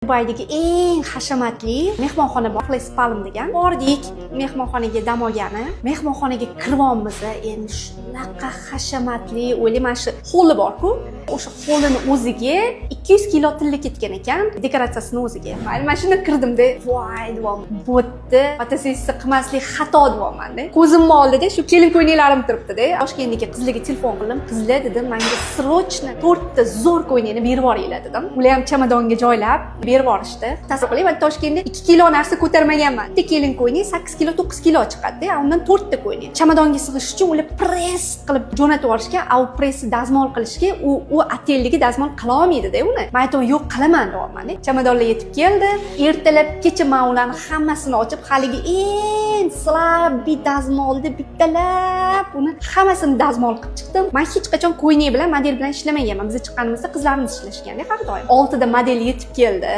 Dubaydagi eng hashamatli mehmonxona bor, Place Palm degan. Bordik mehmonxonaga dam olgani. Mehmonxonaga kirganmiz, endi shunaqa hashamatli, o'ylayman shu holli bor-ku, o'sha hollini o'ziga 200 kilo tilla ketgan ekan, dekoratsiyasini o'ziga. Mana shunda kirdim-da, voy dedim, bo'tdi. Fotosessiya qilmaslik xato deyapman-da. Ko'zimni oldida shu kelin ko'ynaklarim turibdi-da. Toshkentdagi qizlarga telefon qildim. Qizlar dedim, menga srochno 4 ta zo'r ko'ynakni berib yuboringlar dedim. Ular ham chamadonga joylab berib yuborishdi. Tasavvur qiling, men Toshkentda 2 kilo narsa ko'tarmaganman. Bitta kelin ko'ynak 8 kilo, 9 kilo chiqadi-da, undan 4 ta ko'ynak. Chamadonga sig'ish uchun ular press qilib jo'natib yuborishga, au pressni dazmol qilishga u ateldagi dazmol qila olmaydi-da uni. Men aytdim, yo'q qilaman deyapman-da. Chamadonlar yetib keldi. Ertalabgacha men ularni hammasini ochib, haligi eng slabbiy dazmolni bittalab uni hammasini dazmol qilib chiqdim. Men hech qachon ko'ynak bilan, model bilan ishlamaganman. Biz chiqqanimizda qizlarimiz ishlashganda har doim. 6 da model yetib keldi.